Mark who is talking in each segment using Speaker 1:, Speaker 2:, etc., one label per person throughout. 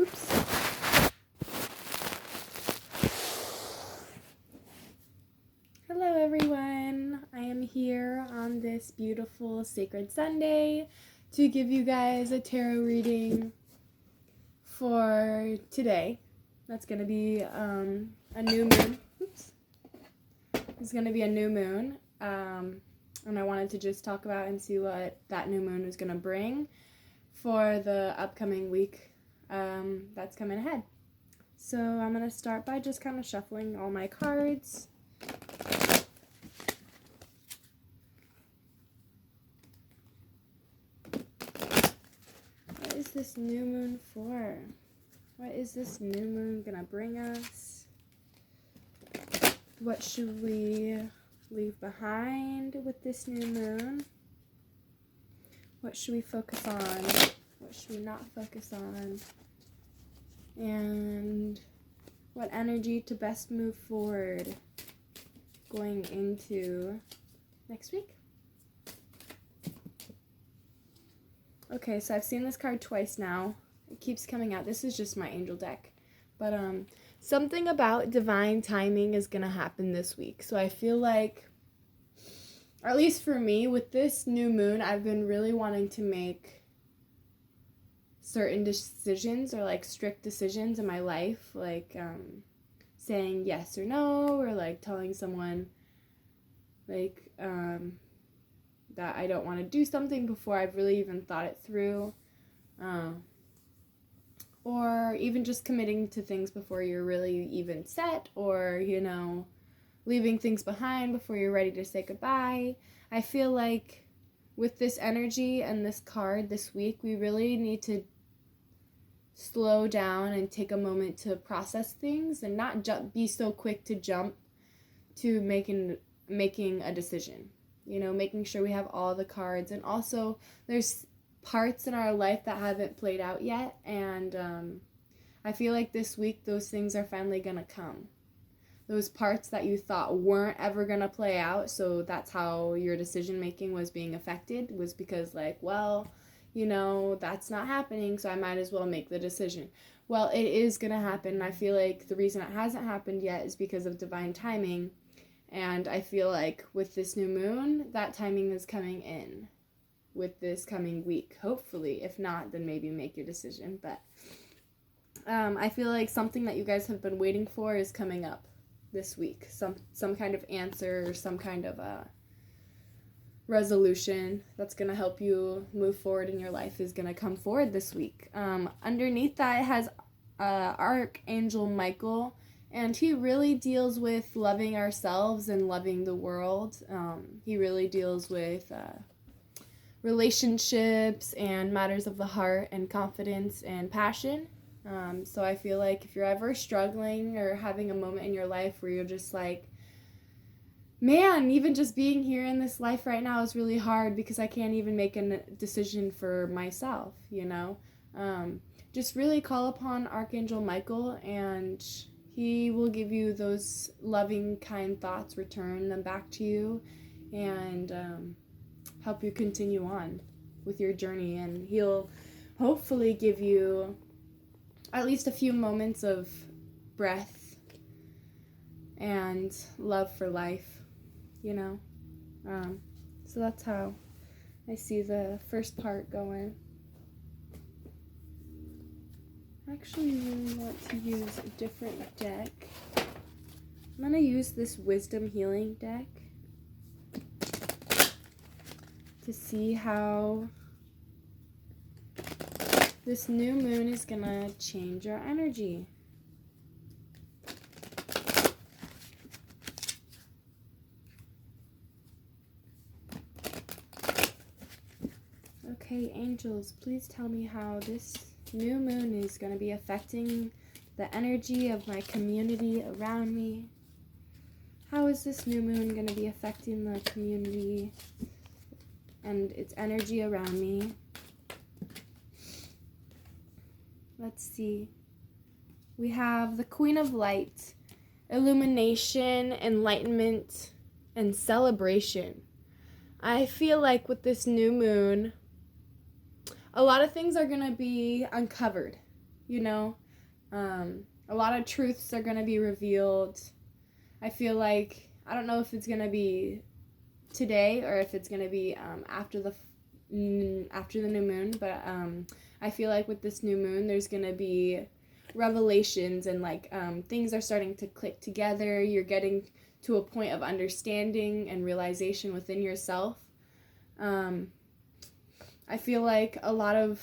Speaker 1: Oops. Hello everyone. I am here on this beautiful sacred Sunday to give you guys a tarot reading for today. That's going to be a new moon. Oops. It's going to be a new moon. And I wanted to just talk about and see what that new moon is going to bring for the upcoming week that's coming ahead. So I'm going to start by just kind of shuffling all my cards. What is this new moon for? What is this new moon going to bring us? What should we leave behind with this new moon? What should we focus on? What should we not focus on? And what energy to best move forward going into next week? Okay, so I've seen this card twice now. It keeps coming out. This is just my angel deck. But something about divine timing is going to happen this week. So I feel like, or at least for me, with this new moon, I've been really wanting to make certain decisions or like strict decisions in my life, like saying yes or no, or like telling someone like that I don't want to do something before I've really even thought it through, or even just committing to things before you're really even set, or leaving things behind before you're ready to say goodbye. I feel like with this energy and this card this week, we really need to slow down and take a moment to process things and not be so quick to jump to making a decision. Making sure we have all the cards. And also, there's parts in our life that haven't played out yet, and I feel like this week those things are finally going to come. Those parts that you thought weren't ever going to play out, so that's how your decision making was being affected, was because that's not happening, so I might as well make the decision. Well, it is going to happen, and I feel like the reason it hasn't happened yet is because of divine timing, and I feel like with this new moon, that timing is coming in with this coming week, hopefully. If not, then maybe make your decision, but I feel like something that you guys have been waiting for is coming up this week. Some kind of answer or some kind of resolution that's going to help you move forward in your life is going to come forward this week. Underneath that, it has Archangel Michael, and he really deals with loving ourselves and loving the world. He really deals with relationships and matters of the heart and confidence and passion. So I feel like if you're ever struggling or having a moment in your life where you're just like, man, even just being here in this life right now is really hard because I can't even make a decision for myself, just really call upon Archangel Michael, and he will give you those loving, kind thoughts, return them back to you, and help you continue on with your journey. And he'll hopefully give you at least a few moments of breath and love for life, So that's how I see the first part going. I actually really want to use a different deck. I'm going to use this Wisdom Healing deck to see how this new moon is going to change our energy. Okay, angels, please tell me how this new moon is going to be affecting the energy of my community around me. How is this new moon going to be affecting the community and its energy around me? Let's see. We have the Queen of Light, illumination, enlightenment, and celebration. I feel like with this new moon, a lot of things are going to be uncovered. you know. A lot of truths are going to be revealed. I feel like, I don't know if it's going to be today or if it's going to be after the new moon, but I feel like with this new moon there's going to be revelations, and like things are starting to click together. You're getting to a point of understanding and realization within yourself. I feel like a lot of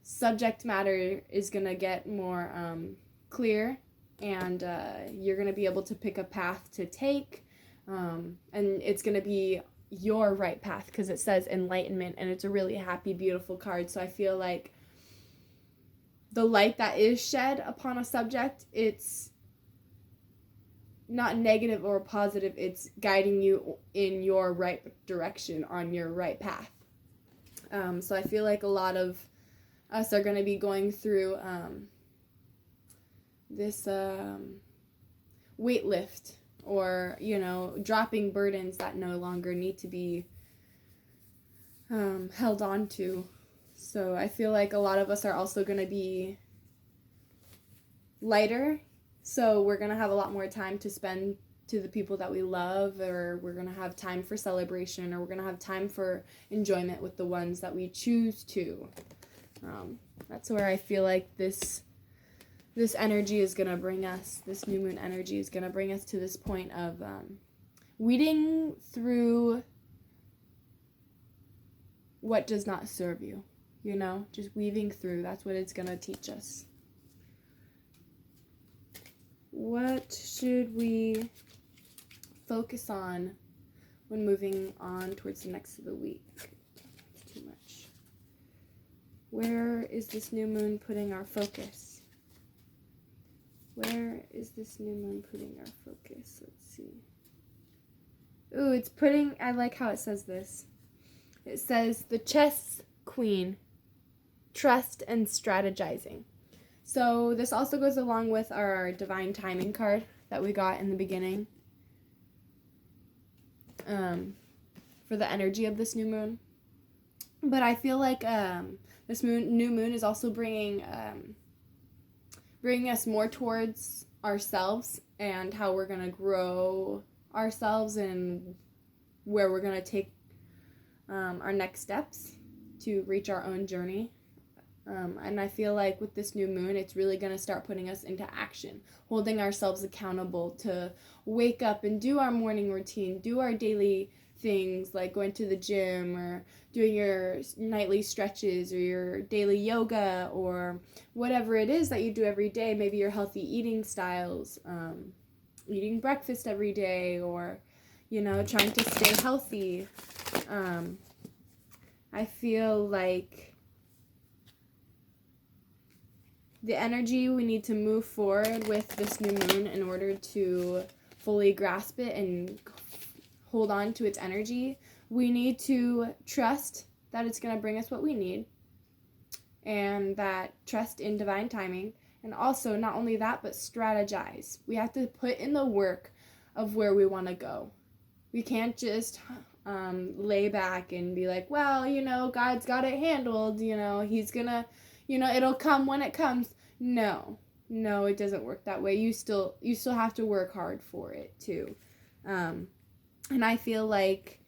Speaker 1: subject matter is going to get more clear, and you're going to be able to pick a path to take, and it's going to be your right path, because it says enlightenment, and it's a really happy, beautiful card. So I feel like the light that is shed upon a subject, it's not negative or positive, it's guiding you in your right direction, on your right path. So I feel like a lot of us are going to be going through this weight lift, or, you know, dropping burdens that no longer need to be held on to. So I feel like a lot of us are also going to be lighter, so we're going to have a lot more time to spend to the people that we love, or we're going to have time for celebration, or we're going to have time for enjoyment with the ones that we choose to. That's where I feel like this energy is going to bring us, this new moon energy is going to bring us to this point of weeding through what does not serve you, you know, just weaving through. That's what it's going to teach us. What should we focus on when moving on towards the next of the week? It's too much. Where is this new moon putting our focus? Where is this new moon putting our focus? Let's see. Ooh, it's putting, I like how it says this. It says, the chess queen, trust and strategizing. So this also goes along with our divine timing card that we got in the beginning, for the energy of this new moon. But I feel like this new moon is also bringing us more towards ourselves, and how we're going to grow ourselves, and where we're going to take our next steps to reach our own journey. And I feel like with this new moon, it's really going to start putting us into action, holding ourselves accountable to wake up and do our morning routine, do our daily things like going to the gym, or doing your nightly stretches, or your daily yoga, or whatever it is that you do every day. Maybe your healthy eating styles, eating breakfast every day, or, you know, trying to stay healthy. I feel like the energy we need to move forward with this new moon in order to fully grasp it and hold on to its energy, we need to trust that it's going to bring us what we need, and that trust in divine timing. And also, not only that, but strategize. We have to put in the work of where we want to go. We can't just lay back and be like, well, you know, God's got it handled, you know, he's gonna, you know, it'll come when it comes. No, it doesn't work that way. You still have to work hard for it too. And I feel like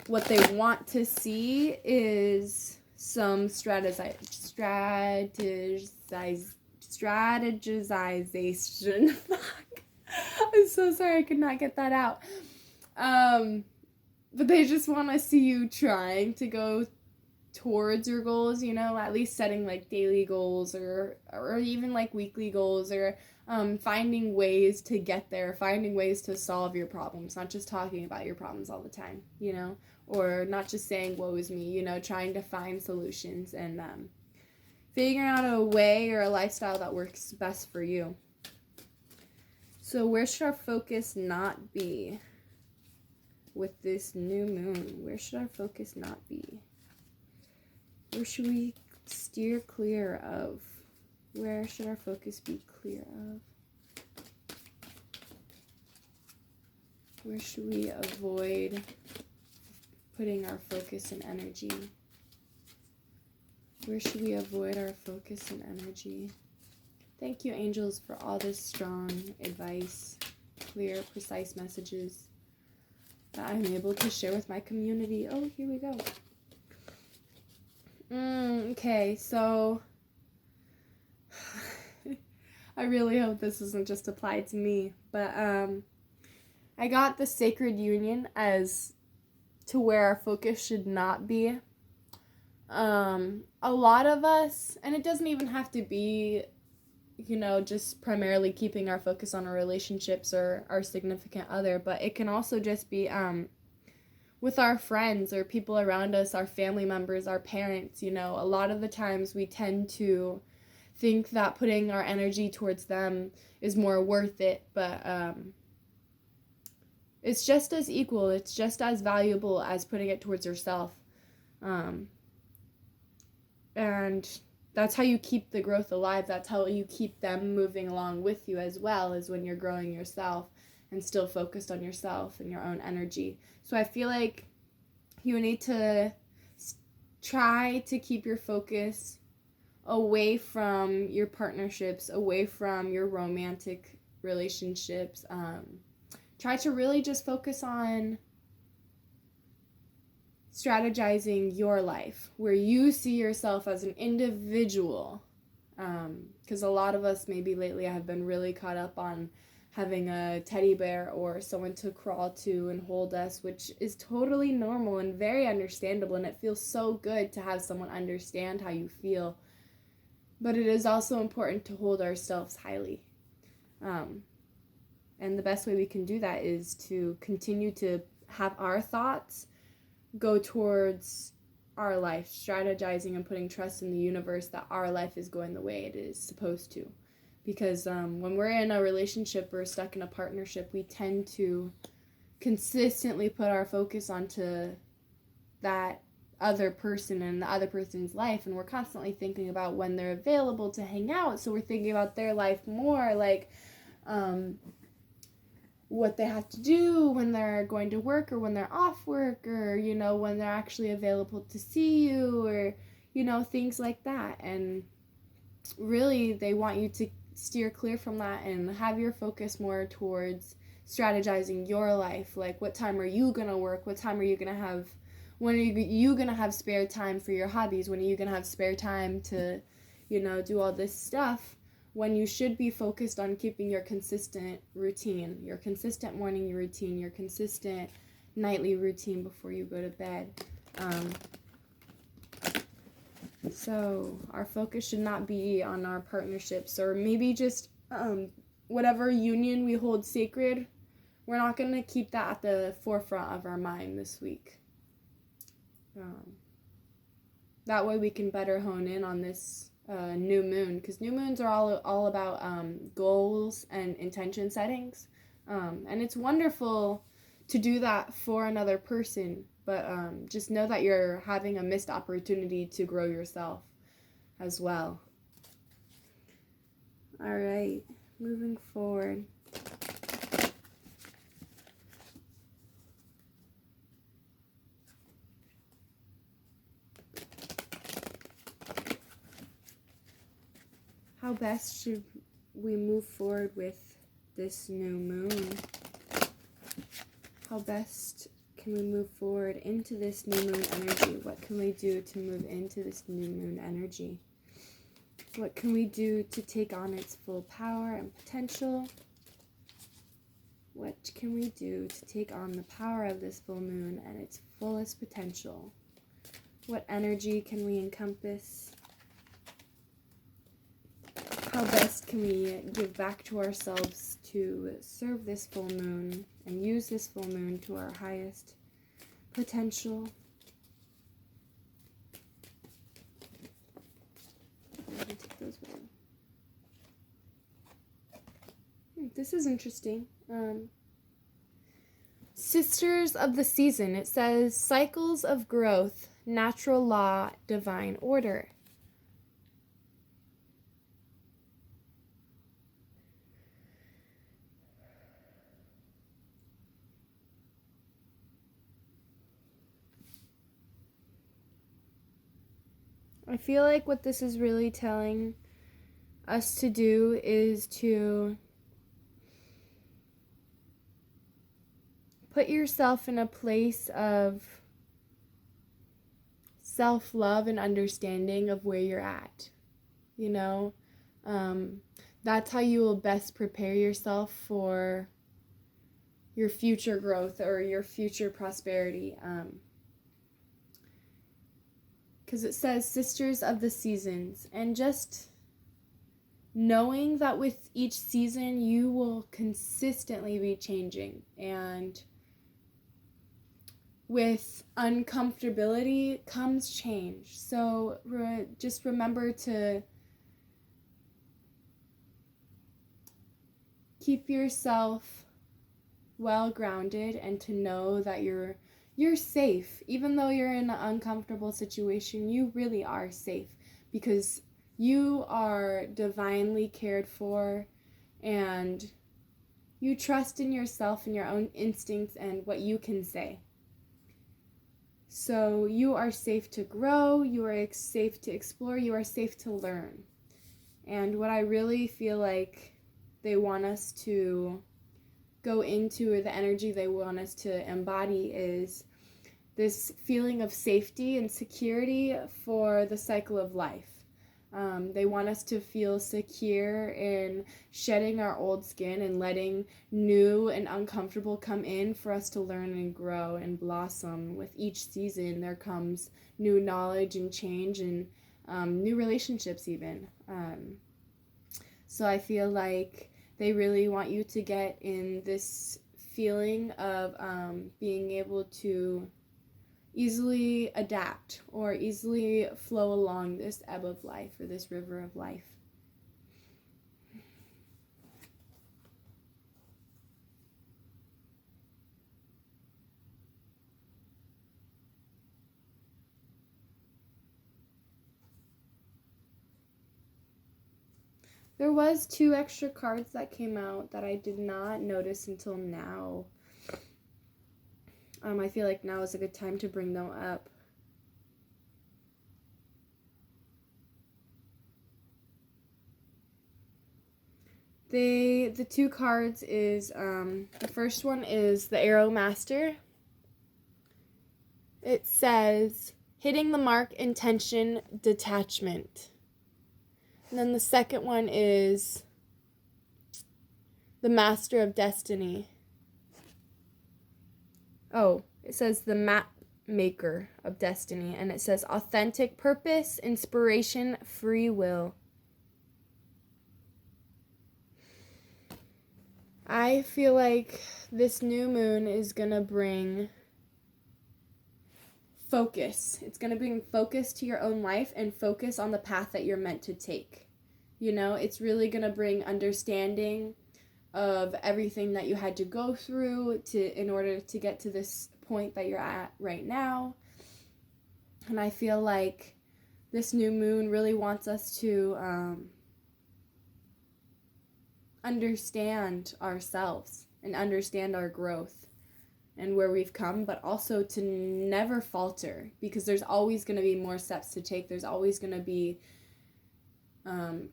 Speaker 1: what they want to see is some strategization. Fuck. I'm so sorry, I could not get that out. But they just want to see you trying to go towards your goals, you know, at least setting like daily goals, or even like weekly goals, or finding ways to get there, finding ways to solve your problems, not just talking about your problems all the time, you know, or not just saying woe is me, you know, trying to find solutions, and figuring out a way or a lifestyle that works best for you. So where should our focus not be with this new moon? Where should our focus not be? Where should we steer clear of? Where should our focus be clear of? Where should we avoid putting our focus and energy? Where should we avoid our focus and energy? Thank you, angels, for all this strong advice, clear, precise messages that I'm able to share with my community. Oh, here we go. Okay, so I really hope this isn't just applied to me, but I got the sacred union as to where our focus should not be. A lot of us, and it doesn't even have to be, just primarily keeping our focus on our relationships or our significant other, but it can also just be with our friends or people around us, our family members, our parents. A lot of the times we tend to think that putting our energy towards them is more worth it, but it's just as equal, it's just as valuable as putting it towards yourself. And that's how you keep the growth alive. That's how you keep them moving along with you as well, as when you're growing yourself and still focused on yourself and your own energy. So I feel like you need to try to keep your focus away from your partnerships, away from your romantic relationships. Try to really just focus on strategizing your life, where you see yourself as an individual. Because a lot of us, maybe lately, have been really caught up on having a teddy bear or someone to crawl to and hold us, which is totally normal and very understandable, and it feels so good to have someone understand how you feel. But it is also important to hold ourselves highly. And the best way we can do that is to continue to have our thoughts go towards our life, strategizing and putting trust in the universe that our life is going the way it is supposed to. Because when we're in a relationship or stuck in a partnership, we tend to consistently put our focus onto that other person and the other person's life, and we're constantly thinking about when they're available to hang out, so we're thinking about their life more, like what they have to do when they're going to work or when they're off work, or when they're actually available to see you, or things like that. And really they want you to steer clear from that and have your focus more towards strategizing your life. Like, what time are you gonna work? What time are you gonna have? When are you gonna have spare time for your hobbies? When are you gonna have spare time to do all this stuff, when you should be focused on keeping your consistent routine, your consistent morning routine, your consistent nightly routine before you go to bed. So our focus should not be on our partnerships, or maybe just whatever union we hold sacred. We're not going to keep that at the forefront of our mind this week. That way we can better hone in on this new moon, because new moons are all about goals and intention settings, and it's wonderful to do that for another person, but just know that you're having a missed opportunity to grow yourself as well. All right, moving forward. How best should we move forward with this new moon? How best can we move forward into this new moon energy? What can we do to move into this new moon energy? What can we do to take on its full power and potential? What can we do to take on the power of this full moon and its fullest potential? What energy can we encompass? How best can we give back to ourselves to serve this full moon and use this full moon to our highest potential? I'm going to take those with me. This is interesting. Sisters of the Season. It says, cycles of growth, natural law, divine order. I feel like what this is really telling us to do is to put yourself in a place of self-love and understanding of where you're at. You know, that's how you will best prepare yourself for your future growth or your future prosperity. Because it says sisters of the seasons, and just knowing that with each season you will consistently be changing, and with uncomfortability comes change. So just remember to keep yourself well grounded and to know that you're safe. Even though you're in an uncomfortable situation, you really are safe because you are divinely cared for, and you trust in yourself and your own instincts and what you can say. So you are safe to grow, you are safe to explore, you are safe to learn. And what I really feel like they want us to go into, or the energy they want us to embody, is this feeling of safety and security for the cycle of life. They want us to feel secure in shedding our old skin and letting new and uncomfortable come in for us to learn and grow and blossom. With each season, there comes new knowledge and change and new relationships even. So I feel like they really want you to get in this feeling of being able to easily adapt or easily flow along this ebb of life or this river of life. There was 2 extra cards that came out that I did not notice until now. I feel like now is a good time to bring them up. The 2 cards is, the first one is the Arrow Master. It says, hitting the mark, intention, detachment. And then the second one is the Master of Destiny. Oh, it says the map maker of destiny, and it says authentic purpose, inspiration, free will. I feel like this new moon is gonna bring focus. It's gonna bring focus to your own life and focus on the path that you're meant to take. You know, it's really gonna bring understanding of everything that you had to go through in order to get to this point that you're at right now. And I feel like this new moon really wants us to understand ourselves and understand our growth and where we've come, but also to never falter, because there's always going to be more steps to take. There's always going to be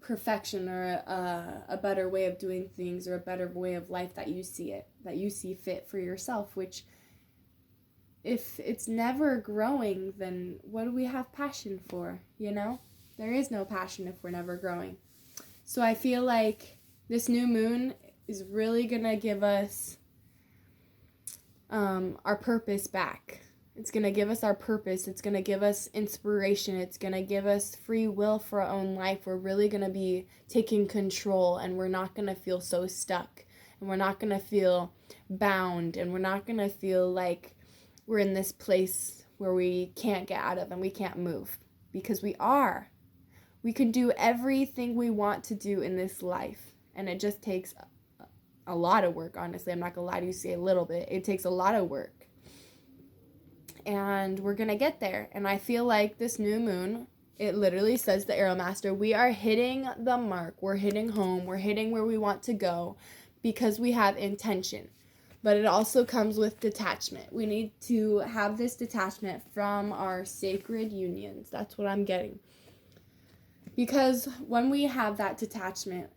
Speaker 1: perfection or a better way of doing things or a better way of life that you see fit for yourself, which if it's never growing, then what do we have passion for? You know, there is no passion if we're never growing. So I feel like this new moon is really gonna give us our purpose back. It's going to give us our purpose. It's going to give us inspiration. It's going to give us free will for our own life. We're really going to be taking control, and we're not going to feel so stuck, and we're not going to feel bound, and we're not going to feel like we're in this place where we can't get out of and we can't move, because we are. We can do everything we want to do in this life, and it just takes a lot of work, honestly. I'm not going to lie to you, say a little bit. It takes a lot of work. And we're going to get there. And I feel like this new moon, it literally says the Arrow Master, we are hitting the mark. We're hitting home. We're hitting where we want to go because we have intention. But it also comes with detachment. We need to have this detachment from our sacred unions. That's what I'm getting. Because when we have that detachment,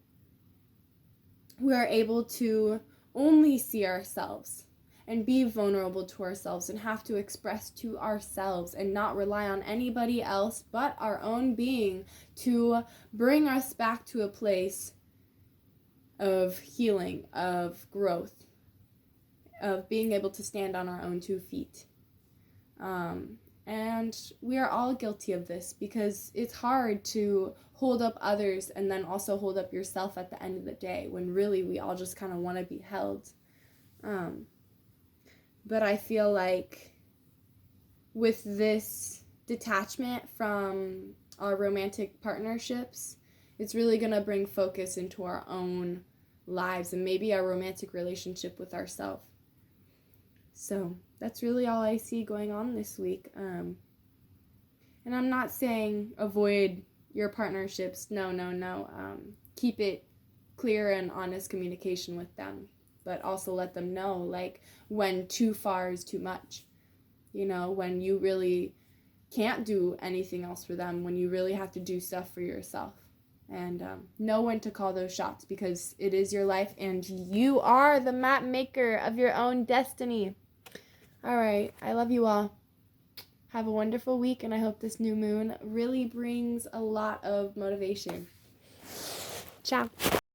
Speaker 1: we are able to only see ourselves and be vulnerable to ourselves and have to express to ourselves and not rely on anybody else but our own being to bring us back to a place of healing, of growth, of being able to stand on our own 2 feet. And we are all guilty of this because it's hard to hold up others and then also hold up yourself at the end of the day when really we all just kind of want to be held. But I feel like with this detachment from our romantic partnerships, it's really going to bring focus into our own lives and maybe our romantic relationship with ourselves. So that's really all I see going on this week. And I'm not saying avoid your partnerships. No. Keep it clear and honest communication with them. But also let them know, like, when too far is too much. You know, when you really can't do anything else for them, when you really have to do stuff for yourself. And know when to call those shots because it is your life and you are the map maker of your own destiny. All right, I love you all. Have a wonderful week, and I hope this new moon really brings a lot of motivation. Ciao.